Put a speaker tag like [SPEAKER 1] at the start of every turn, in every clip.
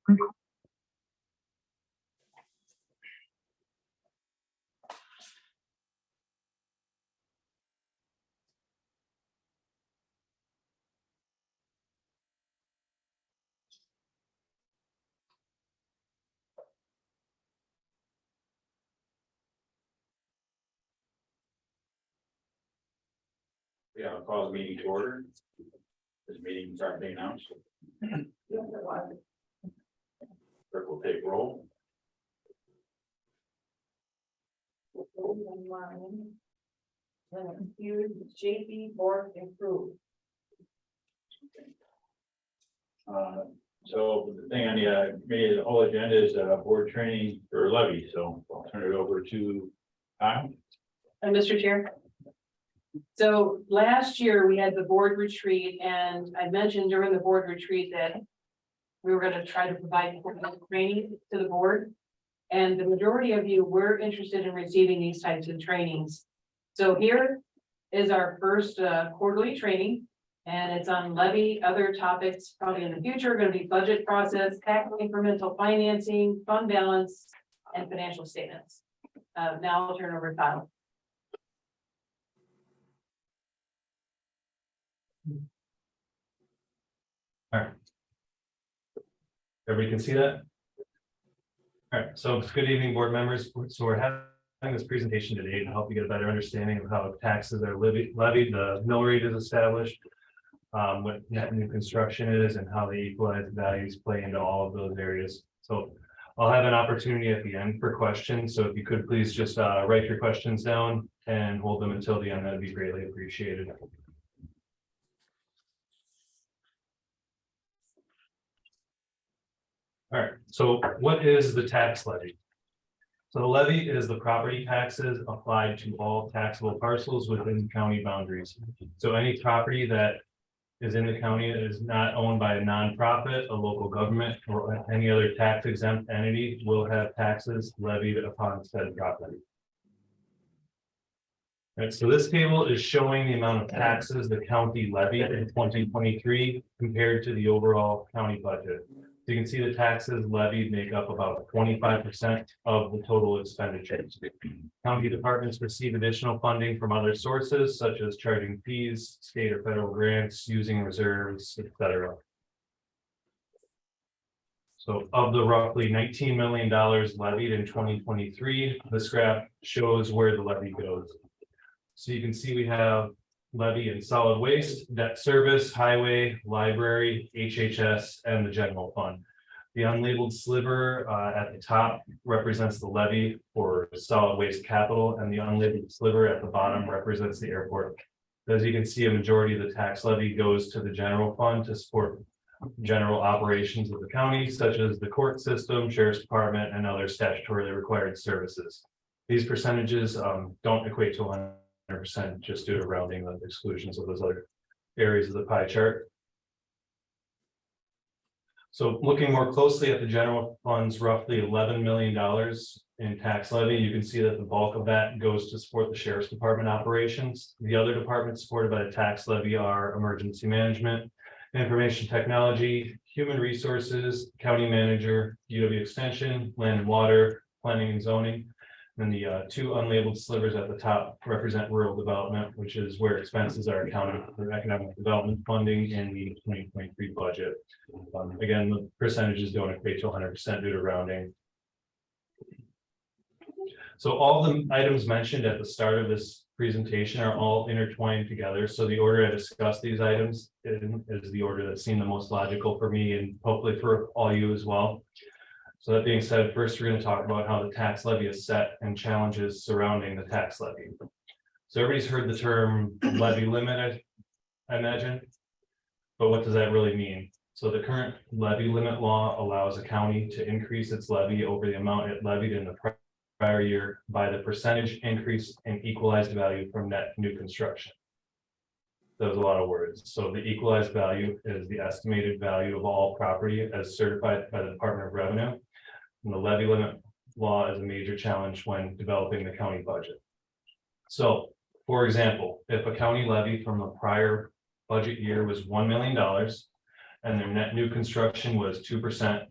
[SPEAKER 1] Yeah, I'll call the meeting to order. This meeting is already announced. Clerk will take roll.
[SPEAKER 2] JP Board improved.
[SPEAKER 1] So the thing on the committee, the whole agenda is board training for Levy, so I'll turn it over to Kyle.
[SPEAKER 2] And Mr. Chair. So last year we had the board retreat, and I mentioned during the board retreat that we were going to try to provide training to the board. And the majority of you were interested in receiving these types of trainings. So here is our first quarterly training, and it's on levy. Other topics probably in the future are going to be budget process, tax incremental financing, fund balance, and financial statements. Now I'll turn over to Kyle.
[SPEAKER 3] All right. Everybody can see that? All right, so good evening, board members. So we're having this presentation today to help you get a better understanding of how taxes are levied, the mill rate is established, what net new construction is, and how the equalized values play into all of those areas. So I'll have an opportunity at the end for questions. So if you could please just write your questions down and hold them until the end, that'd be greatly appreciated. All right, so what is the tax levy? So the levy is the property taxes applied to all taxable parcels within county boundaries. So any property that is in the county that is not owned by a nonprofit, a local government, or any other tax exempt entity will have taxes levied upon said property. All right, so this table is showing the amount of taxes the county levied in 2023 compared to the overall county budget. So you can see the taxes levied make up about 25% of the total expenditures. County departments receive additional funding from other sources, such as charging fees, state or federal grants, using reserves, etc. So of the roughly $19 million levied in 2023, this graph shows where the levy goes. So you can see we have levy in solid waste, debt service, highway, library, HHS, and the general fund. The unlabeled sliver at the top represents the levy for solid waste capital, and the unlabeled sliver at the bottom represents the airport. As you can see, a majority of the tax levy goes to the general fund to support general operations of the county, such as the court system, sheriff's department, and other statutorily required services. These percentages don't equate to 100% just due to rounding the exclusions of those other areas of the pie chart. So looking more closely at the general funds, roughly $11 million in tax levy, you can see that the bulk of that goes to support the sheriff's department operations. The other departments supported by the tax levy are emergency management, information technology, human resources, county manager, UW extension, land and water, planning and zoning. And the two unlabeled slivers at the top represent rural development, which is where expenses are accounted for economic development funding in the 2023 budget. Again, the percentages don't equate to 100% due to rounding. So all the items mentioned at the start of this presentation are all intertwined together. So the order I discuss these items is the order that seemed the most logical for me and hopefully for all you as well. So that being said, first we're going to talk about how the tax levy is set and challenges surrounding the tax levy. So everybody's heard the term levy limit, I imagine, but what does that really mean? So the current levy limit law allows a county to increase its levy over the amount it levied in the prior year by the percentage increase in equalized value from net new construction. That was a lot of words. So the equalized value is the estimated value of all property as certified by the Department of Revenue. And the levy limit law is a major challenge when developing the county budget. So, for example, if a county levy from the prior budget year was $1 million and their net new construction was 2%,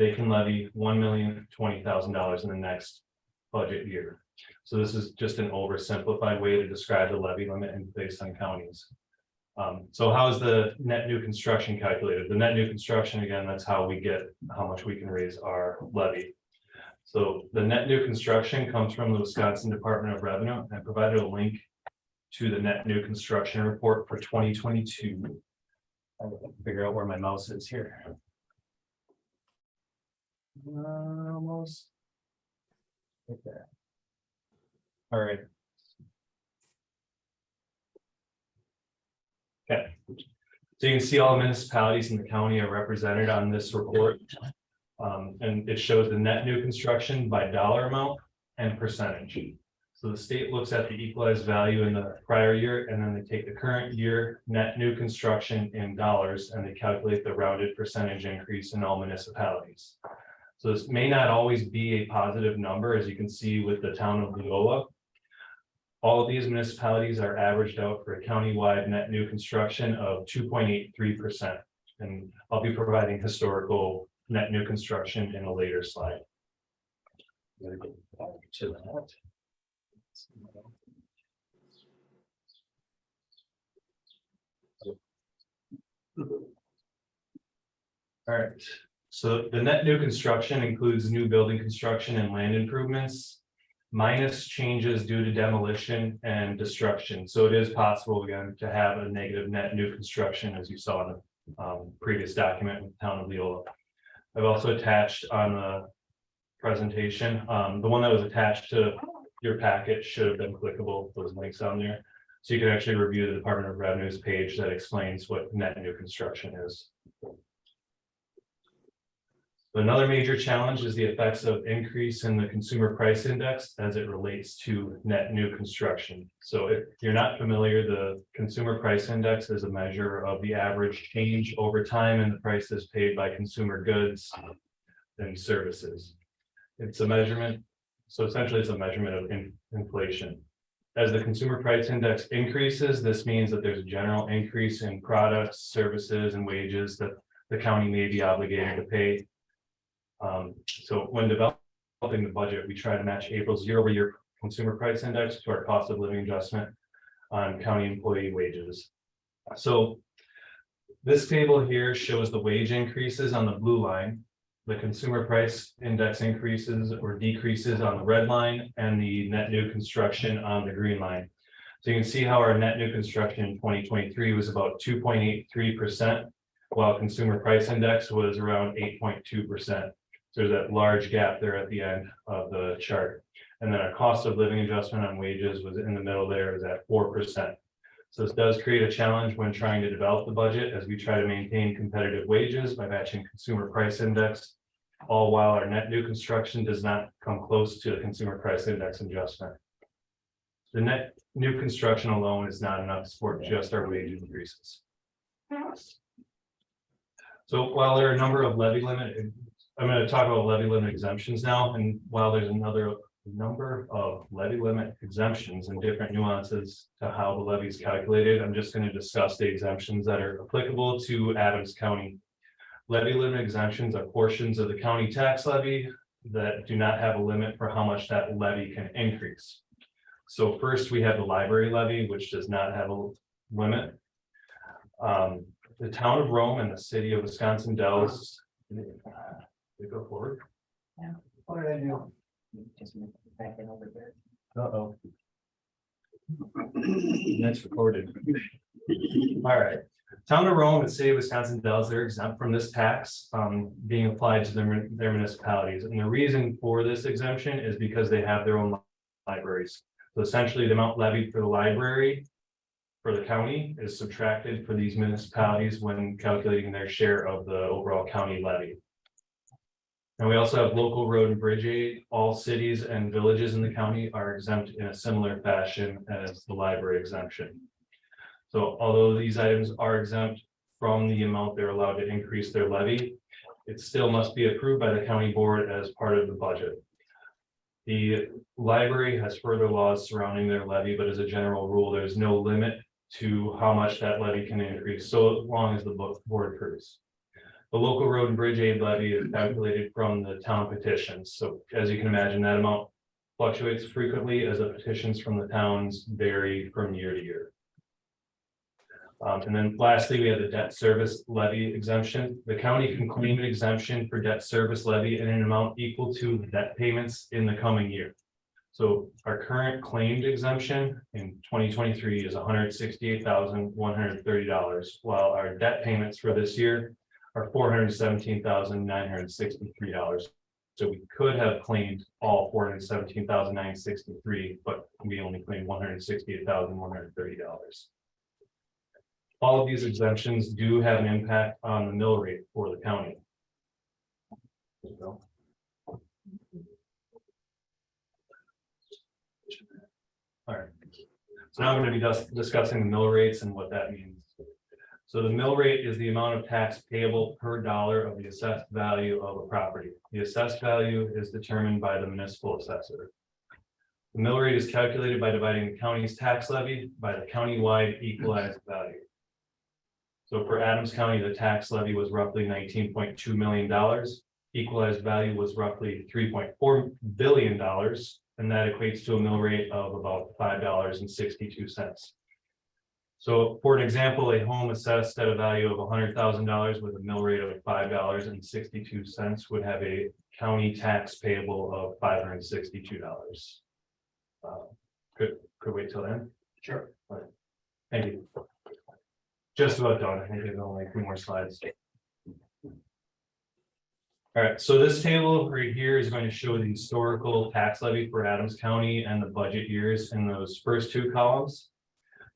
[SPEAKER 3] they can levy $1,020,000 in the next budget year. So this is just an oversimplified way to describe the levy limit and based on counties. So how is the net new construction calculated? The net new construction, again, that's how we get how much we can raise our levy. So the net new construction comes from the Wisconsin Department of Revenue. I provided a link to the net new construction report for 2022. I'll figure out where my mouse is here. Almost. Okay. All right. Okay. So you can see all municipalities in the county are represented on this report. And it shows the net new construction by dollar amount and percentage. So the state looks at the equalized value in the prior year, and then they take the current year net new construction in dollars, and they calculate the rounded percentage increase in all municipalities. So this may not always be a positive number, as you can see with the town of Leola. All of these municipalities are averaged out for a countywide net new construction of 2.83%. And I'll be providing historical net new construction in a later slide. I'm gonna go back to that. All right, so the net new construction includes new building construction and land improvements, minus changes due to demolition and destruction. So it is possible, again, to have a negative net new construction, as you saw in the previous document with the town of Leola. I've also attached on the presentation, the one that was attached to your packet should have been clickable, those links on there. So you can actually review the Department of Revenue's page that explains what net new construction is. Another major challenge is the effects of increase in the consumer price index as it relates to net new construction. So if you're not familiar, the consumer price index is a measure of the average change over time in the prices paid by consumer goods and services. It's a measurement. So essentially it's a measurement of inflation. As the consumer price index increases, this means that there's a general increase in products, services, and wages that the county may be obligated to pay. So when developing the budget, we try to match April's year-over-year consumer price index to our cost of living adjustment on county employee wages. So this table here shows the wage increases on the blue line, the consumer price index increases or decreases on the red line, and the net new construction on the green line. So you can see how our net new construction in 2023 was about 2.83%, while consumer price index was around 8.2%. So there's that large gap there at the end of the chart. And then our cost of living adjustment on wages was in the middle there, is at 4%. So this does create a challenge when trying to develop the budget, as we try to maintain competitive wages by matching consumer price index, all while our net new construction does not come close to the consumer price index adjustment. The net new construction alone is not enough to support just our wage increases. So while there are a number of levy limit, I'm going to talk about levy limit exemptions now, and while there's another number of levy limit exemptions and different nuances to how the levy is calculated, I'm just going to discuss the exemptions that are applicable to Adams County. Levy limit exemptions are portions of the county tax levy that do not have a limit for how much that levy can increase. So first we have the library levy, which does not have a limit. The town of Rome and the city of Wisconsin Dells. Go forward.
[SPEAKER 2] Yeah.
[SPEAKER 4] What did I do? Just back it over there.
[SPEAKER 3] Uh-oh. That's recorded. All right. Town of Rome and city of Wisconsin Dells, they're exempt from this tax being applied to their municipalities. And the reason for this exemption is because they have their own libraries. So essentially the amount levied for the library for the county is subtracted for these municipalities when calculating their share of the overall county levy. And we also have local road and bridge aid. All cities and villages in the county are exempt in a similar fashion as the library exemption. So although these items are exempt from the amount they're allowed to increase their levy, it still must be approved by the county board as part of the budget. The library has further laws surrounding their levy, but as a general rule, there's no limit to how much that levy can increase, so long as the board approves. The local road and bridge aid levy is calculated from the town petitions. So as you can imagine, that amount fluctuates frequently as the petitions from the towns vary from year to year. And then lastly, we have the debt service levy exemption. The county can claim an exemption for debt service levy in an amount equal to the debt payments in the coming year. So our current claimed exemption in 2023 is $168,130, while our debt payments for this year are $417,963. So we could have claimed all $417,963, but we only claimed $168,130. All of these exemptions do have an impact on the mill rate for the county. All right, so now I'm going to be discussing the mill rates and what that means. So the mill rate is the amount of tax payable per dollar of the assessed value of a property. The assessed value is determined by the municipal assessor. The mill rate is calculated by dividing the county's tax levy by the countywide equalized value. So for Adams County, the tax levy was roughly $19.2 million. Equalized value was roughly $3.4 billion. And that equates to a mill rate of about $5.62. So for an example, a home assessed at a value of $100,000 with a mill rate of $5.62 would have a county tax payable of $562. Could wait till then? Sure. All right. Thank you. Just about done. I think there's only a few more slides. All right, so this table right here is going to show the historical tax levy for Adams County and the budget years in those first two columns.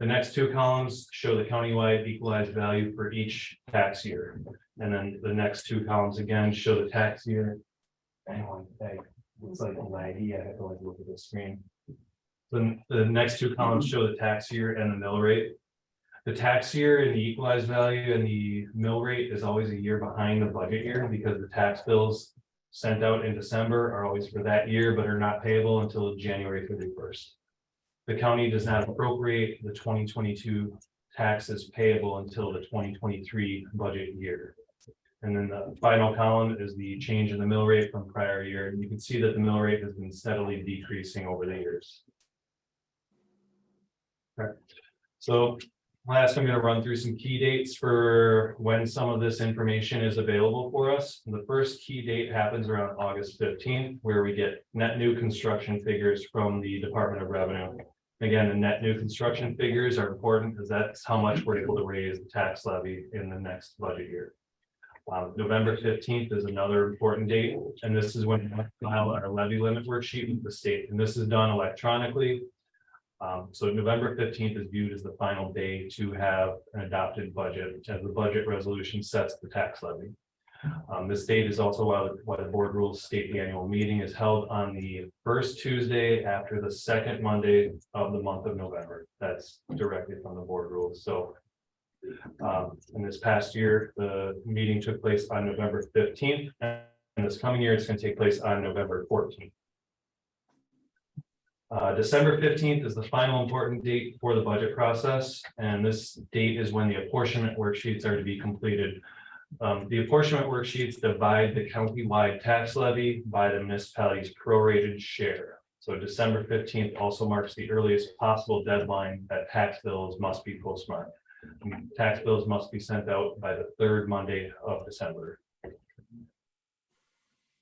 [SPEAKER 3] The next two columns show the countywide equalized value for each tax year. And then the next two columns again show the tax year. It's like my idea. I have to always look at the screen. The next two columns show the tax year and the mill rate. The tax year and the equalized value and the mill rate is always a year behind the budget year because the tax bills sent out in December are always for that year, but are not payable until January 31st. The county does not appropriate the 2022 taxes payable until the 2023 budget year. And then the final column is the change in the mill rate from prior year. And you can see that the mill rate has been steadily decreasing over the years. All right. So last, I'm going to run through some key dates for when some of this information is available for us. And the first key date happens around August 15th, where we get net new construction figures from the Department of Revenue. Again, the net new construction figures are important because that's how much we're able to raise the tax levy in the next budget year. November 15th is another important date, and this is when we file our levy limit worksheet with the state, and this is done electronically. So November 15th is viewed as the final day to have an adopted budget, as the budget resolution sets the tax levy. This date is also why the board rules state the annual meeting is held on the first Tuesday after the second Monday of the month of November. That's directly from the board rules. So in this past year, the meeting took place on November 15th, and this coming year, it's going to take place on November 14th. December 15th is the final important date for the budget process, and this date is when the apportionment worksheets are to be completed. The apportionment worksheets divide the countywide tax levy by the municipality's prorated share. So December 15th also marks the earliest possible deadline that tax bills must be postmarked. Tax bills must be sent out by the third Monday of December.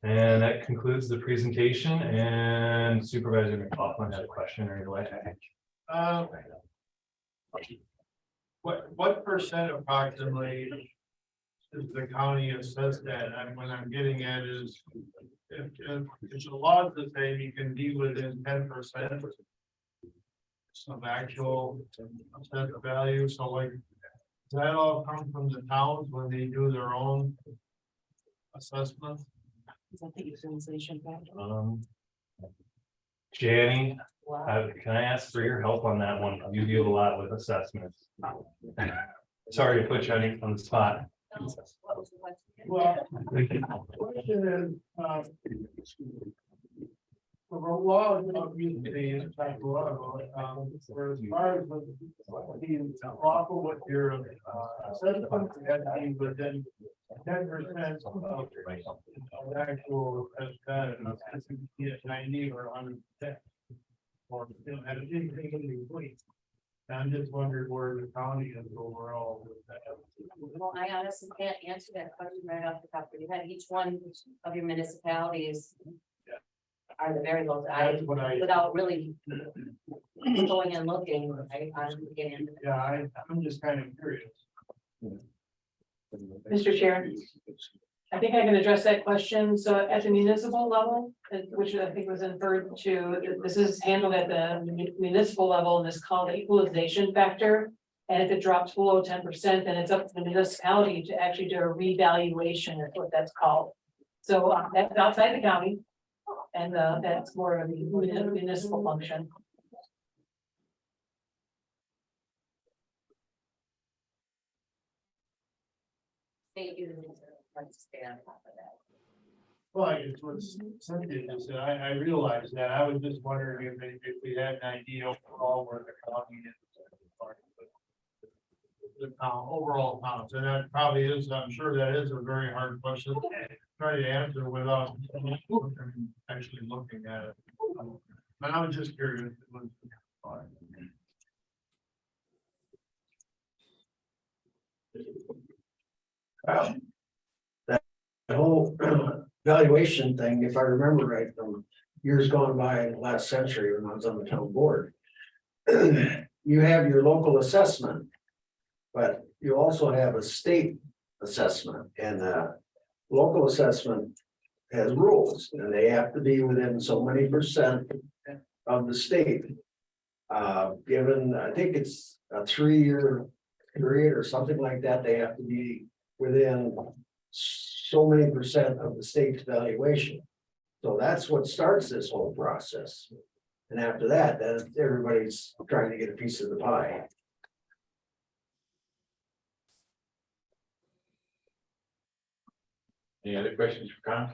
[SPEAKER 3] And that concludes the presentation, and Supervisor McLaughlin had a question right away.
[SPEAKER 5] What percent approximately is the county assessed at? And what I'm getting at is if the law to say you can be within 10% of actual assessed value, so like does that all come from the towns when they do their own assessment?
[SPEAKER 4] Is that the utilization factor?
[SPEAKER 3] Janie,
[SPEAKER 4] Wow.
[SPEAKER 3] can I ask for your help on that one? You deal a lot with assessments. Sorry to put you on the spot.
[SPEAKER 5] Well, the question is, the law is not usually in type of law, for as far as being lawful with your assessment, you have to be within 10% of actual has been, yes, 90 or 110. Or, you know, anything in between. I'm just wondering where the county is overall with that.
[SPEAKER 4] Well, I honestly can't answer that question right off the top of your head. Each one of your municipalities are the variables.
[SPEAKER 5] That's what I,
[SPEAKER 4] Without really going and looking, I can't answer.
[SPEAKER 5] yeah, I'm just kind of curious.
[SPEAKER 2] Mr. Chair, I think I can address that question. So at the municipal level, which I think was inferred to, this is handled at the municipal level, and it's called the equalization factor. And if it drops below 10%, then it's up to the municipality to actually do a revaluation, is what that's called. So that's outside the county. And that's more of a municipal function.
[SPEAKER 4] State usually let's stay on top of that.
[SPEAKER 5] Well, I guess what Cynthia just said, I realized that. I was just wondering if we had an idea overall where the county is. The town, overall towns, and that probably is, I'm sure that is a very hard question to try to answer without actually looking at it. But I was just curious. It was fine.
[SPEAKER 6] That whole valuation thing, if I remember right, from years gone by in the last century when I was on the town board. You have your local assessment, but you also have a state assessment, and local assessment has rules, and they have to be within so many percent of the state. Given, I think it's a 3-year period or something like that, they have to be within so many percent of the state's valuation. So that's what starts this whole process. And after that, then everybody's trying to get a piece of the pie.
[SPEAKER 1] Any other questions for Con?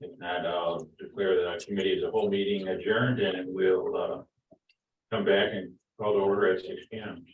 [SPEAKER 1] If not, I'll declare the committee as a whole meeting adjourned, and we'll come back and call to order at 6 p.m.